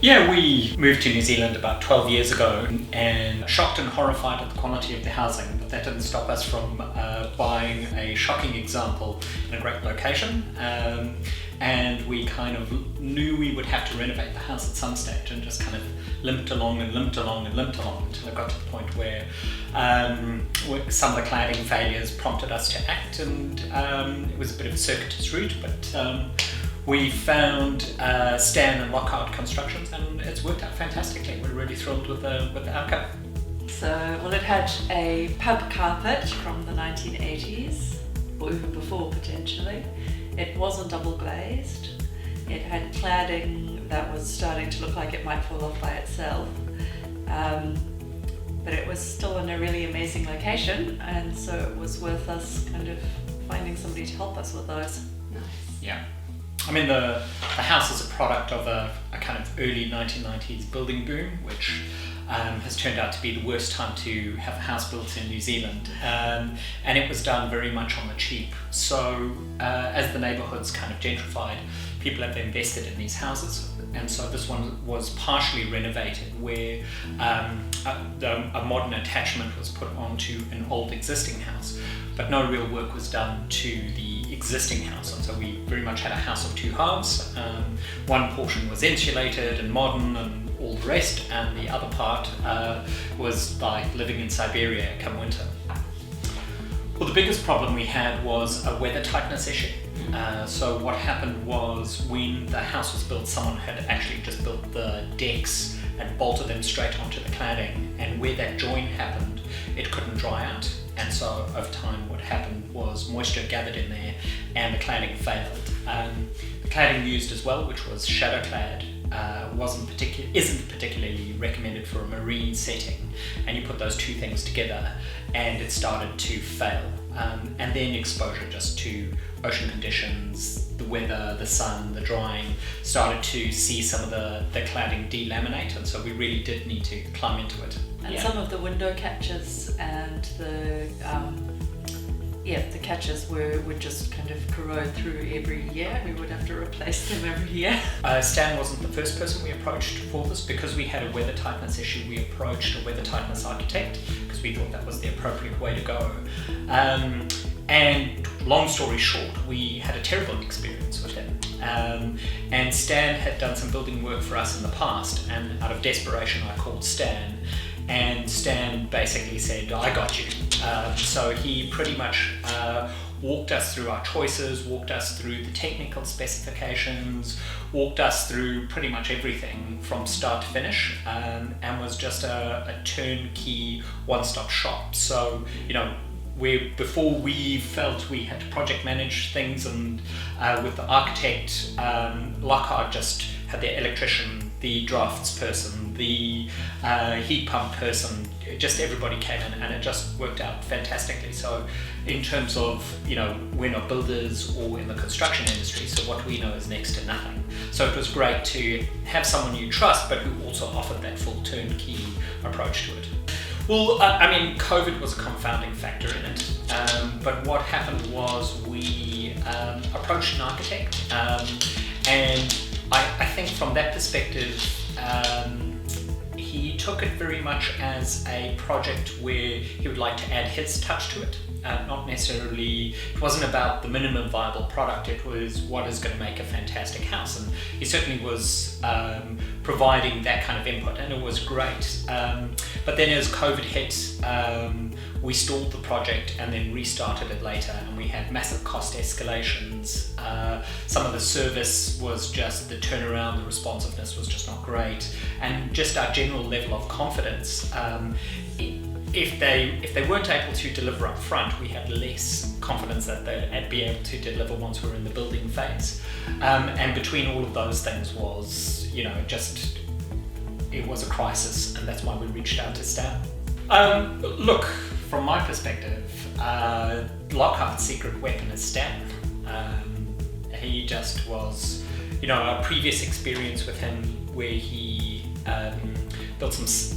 Yeah, we moved to New Zealand about 12 years ago and shocked and horrified at the quality of the housing, but that didn't stop us from buying a shocking example in a great location. And we kind of knew we would have to renovate the house at some stage, and just kind of limped along until it got to the point where some of the cladding failures prompted us to act, and it was a bit of a circuitous route, but we found Stan and Lockhart Construction, and it's worked out fantastically. We're really thrilled with the outcome. So, well, it had a pub carpet from the 1980s, or even before potentially. It wasn't double glazed. It had cladding that was starting to look like it might fall off by itself. But it was still in a really amazing location, and so it was worth us kind of finding somebody to help us with those. Nice. Yeah. I mean, the house is a product of a kind of early 1990s building boom, which has turned out to be the worst time to have a house built in New Zealand. And it was done very much on the cheap. So as the neighbourhoods kind of gentrified, people have invested in these houses. And so this one was partially renovated, where a modern attachment was put onto an old existing house, but no real work was done to the existing house. And so we very much had a house of two halves. One portion was insulated and modern and all the rest, and the other part was like living in Siberia come winter. Well, the biggest problem we had was a weather tightness issue. So what happened was, when the house was built, someone had actually just built the decks and bolted them straight onto the cladding, and where that join happened, it couldn't dry out. And so over time what happened was moisture gathered in there and the cladding failed. The cladding used as well, which was shadow clad, isn't particularly recommended for a marine setting, and you put those two things together and it started to fail. And then exposure just to ocean conditions, the weather, the sun, the drying, started to see some of the cladding delaminate, and so we really did need to climb into it. And some of the window catches and the catches would just kind of corrode through every year. We would have to replace them every year. Stan wasn't the first person we approached for this. Because we had a weather tightness issue, we approached a weather tightness architect, because we thought that was the appropriate way to go. And long story short, we had a terrible experience with him. And Stan had done some building work for us in the past, and out of desperation I called Stan, and Stan basically said, I got you. So he pretty much walked us through our choices, walked us through the technical specifications, walked us through pretty much everything from start to finish, and was just a turnkey one-stop shop. So, before we felt we had to project manage things, and with the architect, Lockhart just had their electrician, the drafts person, the heat pump person, just everybody came in, and it just worked out fantastically. So in terms of, we're not builders or in the construction industry, so what we know is next to nothing. So it was great to have someone you trust, but who also offered that full turnkey approach to it. Well, COVID was a confounding factor in it, but what happened was we approached an architect, and I think from that perspective, he took it very much as a project where he would like to add his touch to it. Not necessarily, it wasn't about the minimum viable product, it was what is going to make a fantastic house, and he certainly was providing that kind of input, and it was great. But then as COVID hit, we stalled the project and then restarted it later, and we had massive cost escalations. Some of the service was just, the turnaround, the responsiveness was just not great, and just our general level of confidence. If they weren't able to deliver up front, we had less confidence that they'd be able to deliver once we were in the building phase. And between all of those things was, it was a crisis, and that's why we reached out to Stan. Look, from my perspective, Lockhart's secret weapon is Stan. He just was, our previous experience with him where he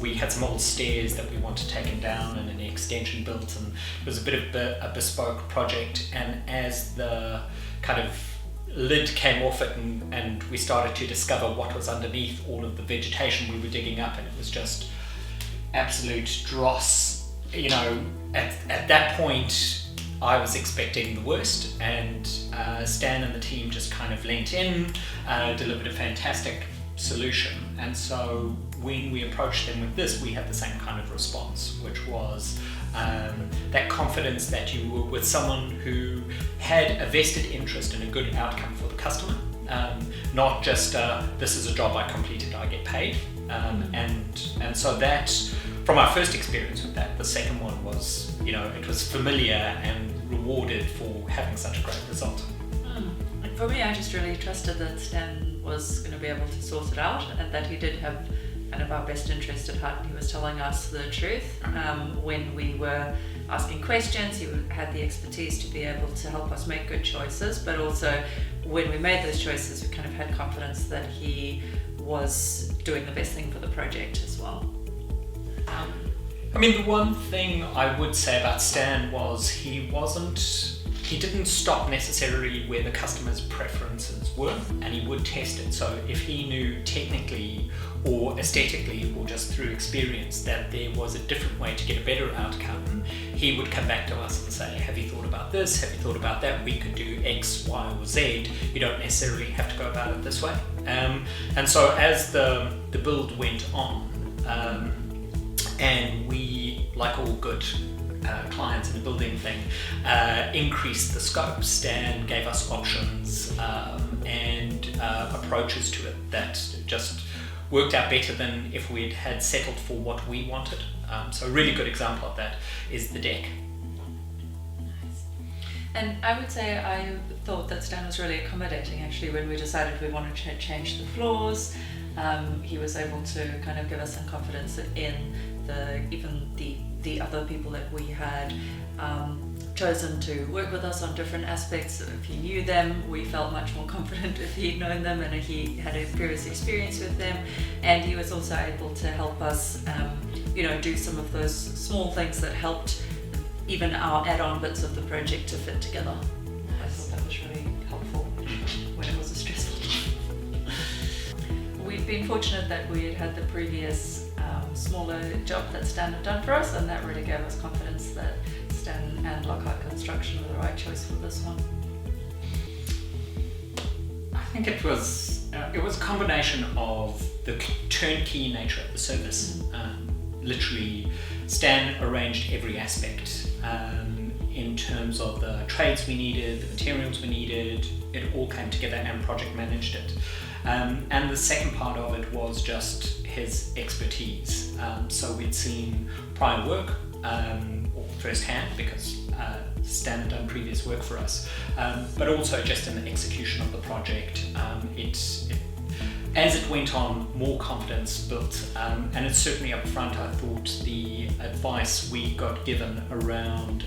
we had some old stairs that we wanted taken down and an extension built, and it was a bit of a bespoke project, and as the kind of lid came off it and we started to discover what was underneath all of the vegetation we were digging up, and it was just absolute dross. You know, at that point I was expecting the worst, and Stan and the team just kind of leant in, delivered a fantastic solution. And so when we approached them with this, we had the same kind of response, which was that confidence that you were with someone who had a vested interest in a good outcome for the customer, not just this is a job I completed, I get paid. And so that, from our first experience with that, the second one was, you know, it was familiar and rewarded for having such a great result. And for me, I just really trusted that Stan was going to be able to sort it out, and that he did have kind of our best interest at heart. He was telling us the truth when we were asking questions. He had the expertise to be able to help us make good choices, but also when we made those choices, we kind of had confidence that he was doing the best thing for the project as well. I mean, the one thing I would say about Stan was he didn't stop necessarily where the customer's preferences were, and he would test it. So if he knew technically or aesthetically or just through experience that there was a different way to get a better outcome, he would come back to us and say, have you thought about this? Have you thought about that? We could do X, Y, or Z. You don't necessarily have to go about it this way. And so as the build went on, and we, like all good clients in the building thing, increased the scope. Stan gave us options and approaches to it that just worked out better than if we'd had settled for what we wanted. So a really good example of that is the deck. Nice. And I would say I thought that Stan was really accommodating actually when we decided we wanted to change the floors. He was able to kind of give us some confidence in even the other people that we had chosen to work with us on different aspects. If he knew them, we felt much more confident if he'd known them and if he had a previous experience with them. And he was also able to help us, do some of those small things that helped even our add-on bits of the project to fit together. I thought that was really helpful when it was a stressful time. We've been fortunate that we had the previous smaller job that Stan had done for us, and that really gave us confidence that Stan and Lockhart Construction were the right choice for this one. I think it was a combination of the turnkey nature of the service. Literally, Stan arranged every aspect in terms of the trades we needed, the materials we needed. It all came together, and project managed it. And the second part of it was just his expertise. So we'd seen prior work, or firsthand, because Stan had done previous work for us, but also just in the execution of the project. As it went on, more confidence built, and it's certainly up front. I thought the advice we got given around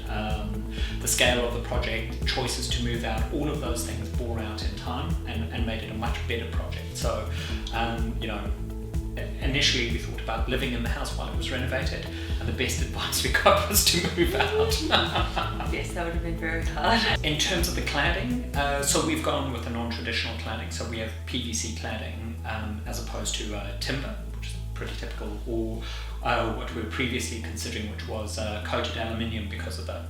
the scale of the project, choices to move out, all of those things bore out in time and made it a much better project. So, initially we thought about living in the house while it was renovated, and the best advice we got was to move out. Yes, that would have been very hard. In terms of the cladding, so we've gone with a non-traditional cladding, so we have PVC cladding as opposed to timber, which is pretty typical, or what we were previously considering, which was coated aluminium because of the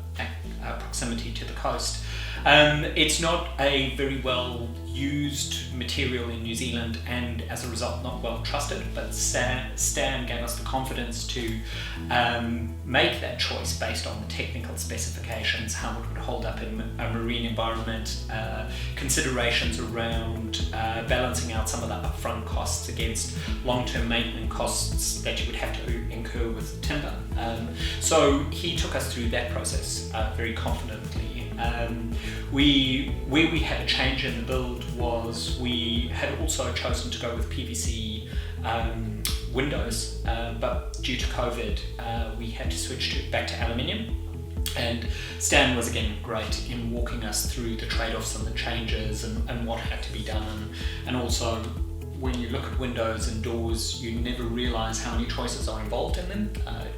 proximity to the coast. It's not a very well used material in New Zealand, and as a result not well trusted, but Stan gave us the confidence to make that choice based on the technical specifications, how it would hold up in a marine environment, considerations around balancing out some of the upfront costs against long-term maintenance costs that you would have to incur with timber. So he took us through that process very confidently. Where we had a change in the build was we had also chosen to go with PVC windows, but due to COVID we had to switch back to aluminium. And Stan was again great in walking us through the trade-offs and the changes and what had to be done, and also when you look at windows and doors, you never realize how many choices are involved in them.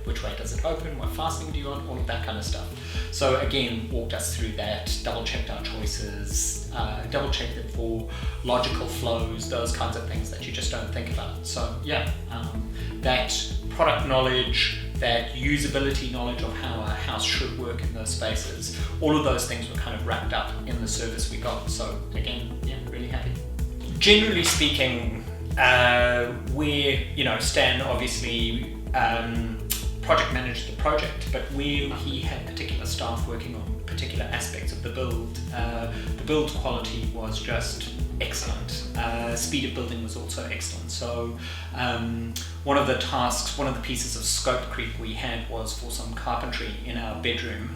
Which way does it open? What fastening do you want? All of that kind of stuff. So again, walked us through that, double-checked our choices, double-checked it for logical flows, those kinds of things that you just don't think about. So yeah, that product knowledge, that usability knowledge of how a house should work in those spaces, all of those things were kind of wrapped up in the service we got. So again, yeah, really happy. Generally speaking, Stan obviously project managed the project, but where he had particular staff working on particular aspects of the build quality was just excellent. Speed of building was also excellent. So one of the pieces of scope creep we had was for some carpentry in our bedroom,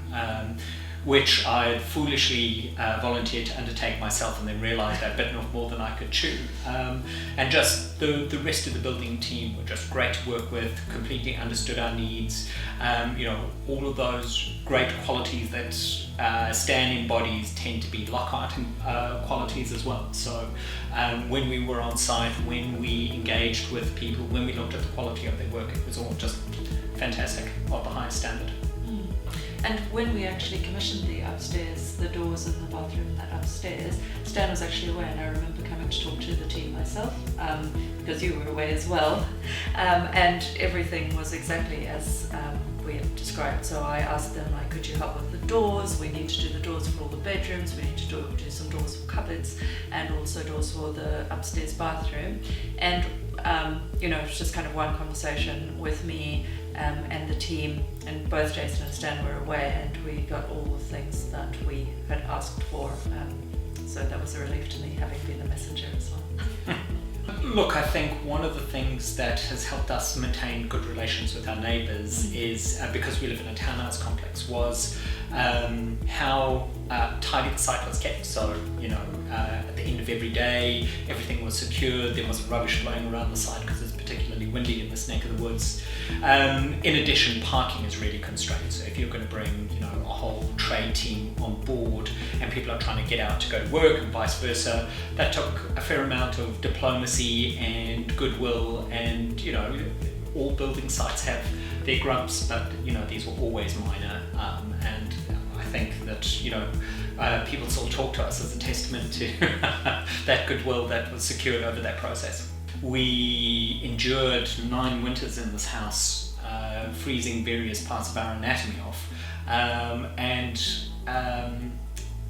which I foolishly volunteered to undertake myself, and then realised I'd bitten off more than I could chew. And just the rest of the building team were just great to work with, completely understood our needs. All of those great qualities that Stan embodies tend to be Lockhart qualities as well. So when we were on site, when we engaged with people, when we looked at the quality of their work, it was all just fantastic, of the highest standard. And when we actually commissioned the upstairs, the doors in the bathroom and that upstairs, Stan was actually away, and I remember coming to talk to the team myself, because you were away as well, and everything was exactly as we had described. So I asked them, could you help with the doors? We need to do the doors for all the bedrooms, we need to do some doors for cupboards, and also doors for the upstairs bathroom. And it was just kind of one conversation with me and the team, and both Jason and Stan were away, and we got all the things that we had asked for. So that was a relief to me, having been the messenger as well. Look, I think one of the things that has helped us maintain good relations with our neighbours is, because we live in a townhouse complex, was how tidy the site was kept. So, at the end of every day, everything was secured, there wasn't rubbish blowing around the site because it's particularly windy in this neck of the woods. In addition, parking is really constrained. So if you're going to bring, a whole trade team on board and people are trying to get out to go to work and vice versa, that took a fair amount of diplomacy and goodwill, and, all building sites have their grumps, but, these were always minor, and I think that, people still talk to us as a testament to that goodwill that was secured over that process. We endured 9 winters in this house, freezing various parts of our anatomy off,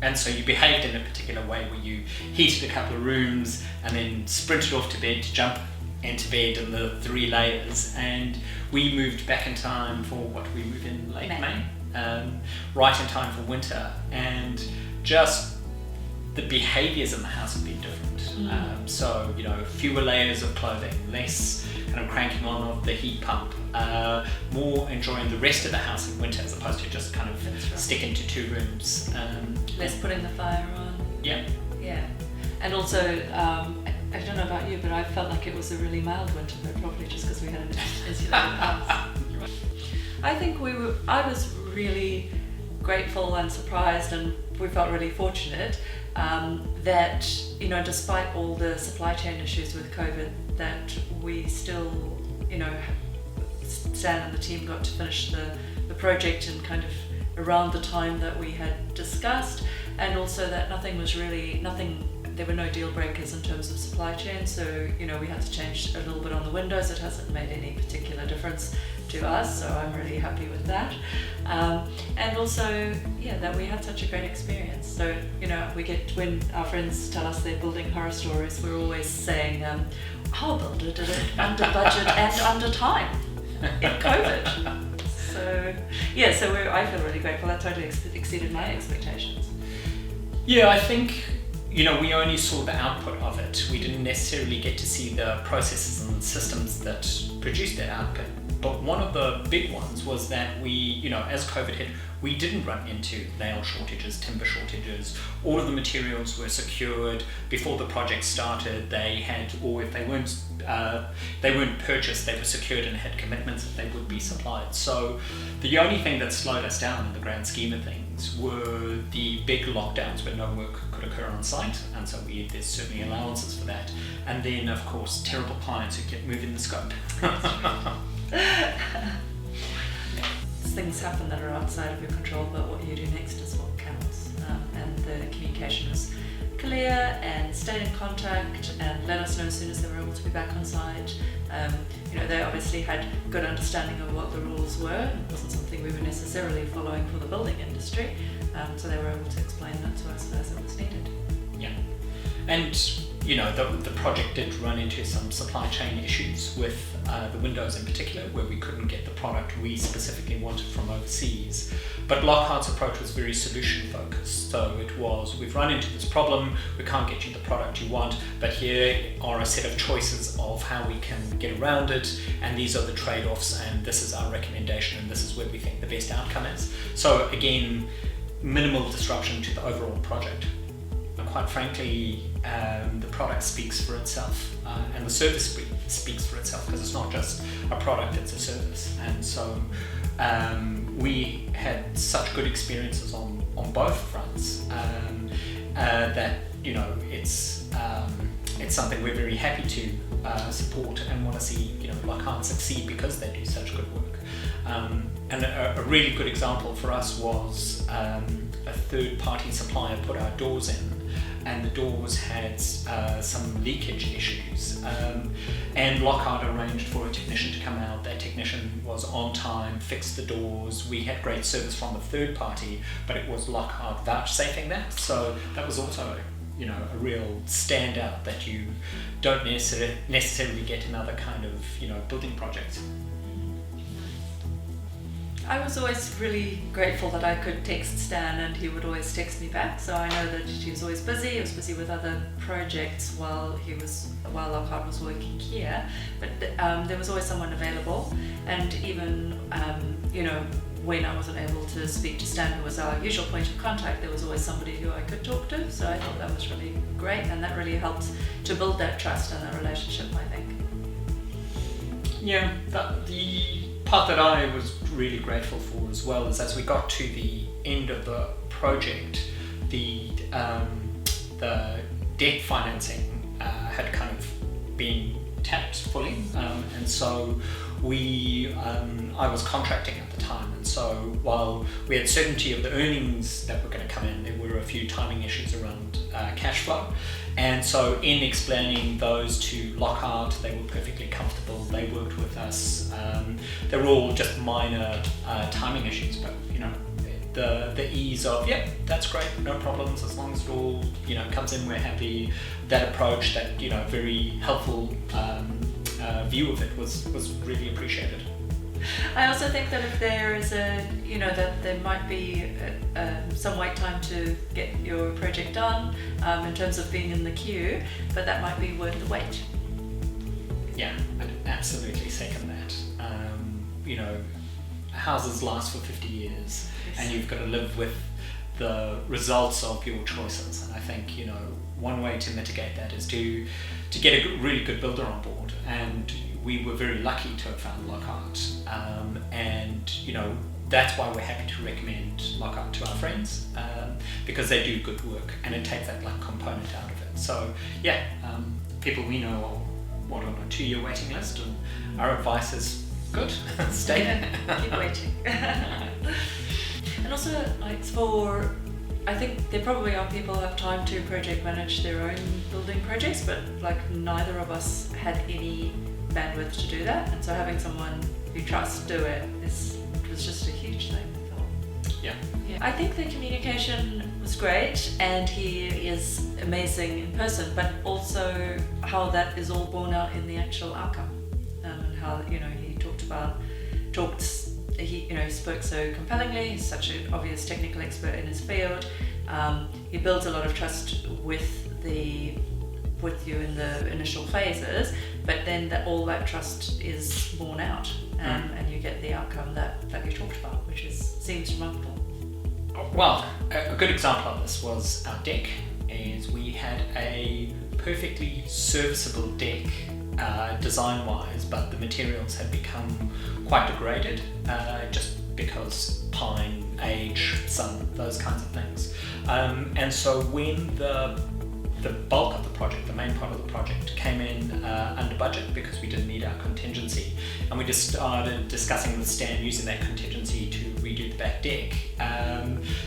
and so you behaved in a particular way where you heated a couple of rooms and then sprinted off to bed to jump into bed in the 3 layers, and we moved back in time for we moved in late May, right in time for winter, and just the behaviours in the house have been different. So, fewer layers of clothing, less kind of cranking on of the heat pump, more enjoying the rest of the house in winter as opposed to just kind of sticking to 2 rooms. Less putting the fire on. Yeah. Yeah. And also, I don't know about you, but I felt like it was a really mild winter, but probably just because we had an insulated house. I think I was really grateful and surprised, and we felt really fortunate that, despite all the supply chain issues with COVID, that we still, Stan and the team got to finish the project in kind of around the time that we had discussed, and also that there were no deal breakers in terms of supply chain. So, we had to change a little bit on the windows. It hasn't made any particular difference to us, so I'm really happy with that. And also, that we had such a great experience. So, when our friends tell us they're building horror stories, we're always saying, our builder did it under budget and under time in COVID. So, I feel really grateful. That totally exceeded my expectations. Yeah, I think, we only saw the output of it. We didn't necessarily get to see the processes and systems that produced that output. But one of the big ones was that we, as COVID hit, we didn't run into nail shortages, timber shortages. All of the materials were secured before the project started. They had, or if they weren't purchased, they were secured and had commitments that they would be supplied. So the only thing that slowed us down in the grand scheme of things were the big lockdowns where no work could occur on site, and so there's certainly allowances for that. And then, of course, terrible clients who kept moving the scope. Things happen that are outside of your control, but what you do next is what counts. And the communication was clear, and stayed in contact and let us know as soon as they were able to be back on site. They obviously had good understanding of what the rules were. It wasn't something we were necessarily following for the building industry, so they were able to explain that to us as it was needed. Yeah, and the project did run into some supply chain issues with the windows in particular, where we couldn't get the product we specifically wanted from overseas. But Lockhart's approach was very solution focused. So it was, we've run into this problem, we can't get you the product you want, but here are a set of choices of how we can get around it, and these are the trade-offs, and this is our recommendation, and this is where we think the best outcome is. So again, minimal disruption to the overall project. And quite frankly, the product speaks for itself, and the service speaks for itself, because it's not just a product, it's a service. And so we had such good experiences on both fronts that it's something we're very happy to support and want to see Lockhart succeed, because they do such good work. And a really good example for us was a third-party supplier put our doors in, and the doors had some leakage issues, and Lockhart arranged for a technician to come out. That technician was on time, fixed the doors. We had great service from the third party, but it was Lockhart vouchsafing that, so that was also a real standout that you don't necessarily get in other kind of building projects. I was always really grateful that I could text Stan and he would always text me back. So I know that he was always busy. He was busy with other projects while Lockhart was working here. But there was always someone available. And even when I wasn't able to speak to Stan, who was our usual point of contact, there was always somebody who I could talk to. So I thought that was really great, and that really helped to build that trust and that relationship, I think. Yeah, the part that I was really grateful for as well is, as we got to the end of the project, the debt financing had kind of been tapped fully, and so I was contracting at the time, and so while we had certainty of the earnings that were going to come in, there were a few timing issues around cash flow. And so in explaining those to Lockhart, they were perfectly comfortable. They worked with us. They were all just minor timing issues, but the ease of, yep, that's great, no problems, as long as it all comes in, we're happy. That approach, that very helpful view of it was really appreciated. I also think that if there is that there might be some wait time to get your project done in terms of being in the queue, but that might be worth the wait. Yeah, I'd absolutely second that. Houses last for 50 years, yes, and you've got to live with the results of your choices. And I think one way to mitigate that is to get a really good builder on board, and we were very lucky to have found Lockhart, and that's why we're happy to recommend Lockhart to our friends, because they do good work and it takes that component out of it. So yeah, people we know are on a 2-year waiting list, and our advice is good, stay there. Keep waiting. And also, I think there probably are people who have time to project manage their own building projects, but neither of us had any bandwidth to do that, and so having someone you trust do it was just a huge thing, I thought. Yeah. I think the communication was great, and he is amazing in person, but also how that is all borne out in the actual outcome, and how he he spoke so compellingly. He's such an obvious technical expert in his field. He builds a lot of trust with the with you in the initial phases, but then all that trust is borne out, and you get the outcome that you talked about, which seems remarkable. Well, a good example of this was our deck. Is we had a perfectly serviceable deck design-wise, but the materials had become quite degraded just because pine, age, sun, those kinds of things. And so when the bulk of the project, the main part of the project, came in under budget because we didn't need our contingency, and we just started discussing with Stan using that contingency to redo the back deck.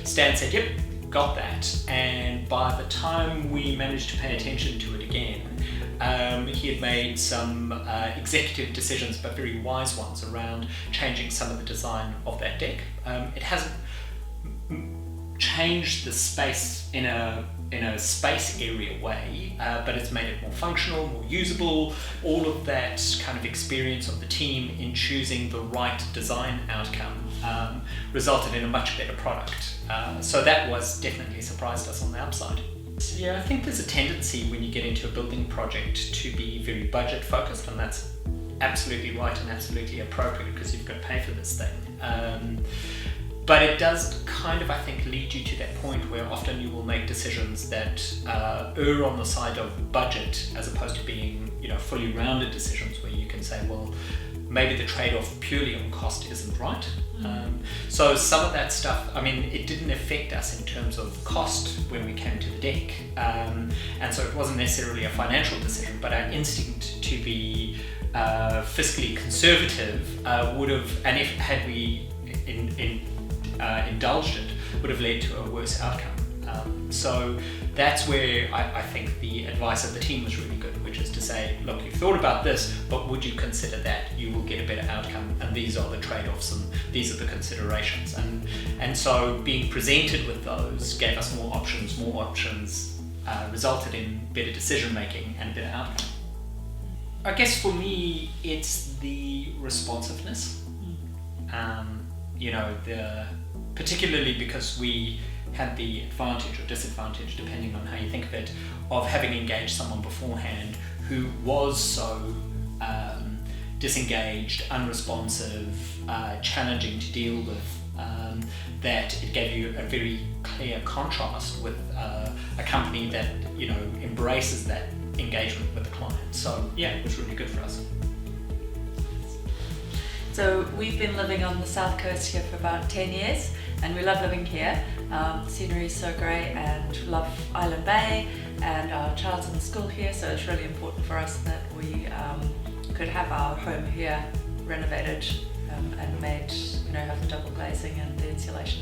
Stan said, yep, got that, and by the time we managed to pay attention to it again, he had made some executive decisions, but very wise ones, around changing some of the design of that deck. It hasn't changed the space in a space area way, but it's made it more functional, more usable. All of that kind of experience of the team in choosing the right design outcome resulted in a much better product. So that definitely surprised us on the upside. Yeah, I think there's a tendency when you get into a building project to be very budget focused, and that's absolutely right and absolutely appropriate because you've got to pay for this thing. But it does kind of, I think, lead you to that point where often you will make decisions that err on the side of budget as opposed to being, fully rounded decisions where you can say, well, maybe the trade-off purely on cost isn't right. So some of that stuff, it didn't affect us in terms of cost when we came to the deck. And so it wasn't necessarily a financial decision, but our instinct to be fiscally conservative would have, and if had we indulged it, would have led to a worse outcome. So that's where I think the advice of the team was really good, which is to say, look, you've thought about this, but would you consider that? You will get a better outcome, and these are the trade-offs, and these are the considerations. And so being presented with those gave us more options, resulted in better decision-making and a better outcome. I guess for me, it's the responsiveness. Particularly because we had the advantage or disadvantage, depending on how you think of it, of having engaged someone beforehand who was so disengaged, unresponsive, challenging to deal with, that it gave you a very clear contrast with a company that embraces that engagement with the client. So yeah, it was really good for us. So we've been living on the south coast here for about 10 years, and we love living here. The scenery is so great, and love Island Bay, and our child's in school here, so it's really important for us that we could have our home here renovated and made, have the double glazing and the insulation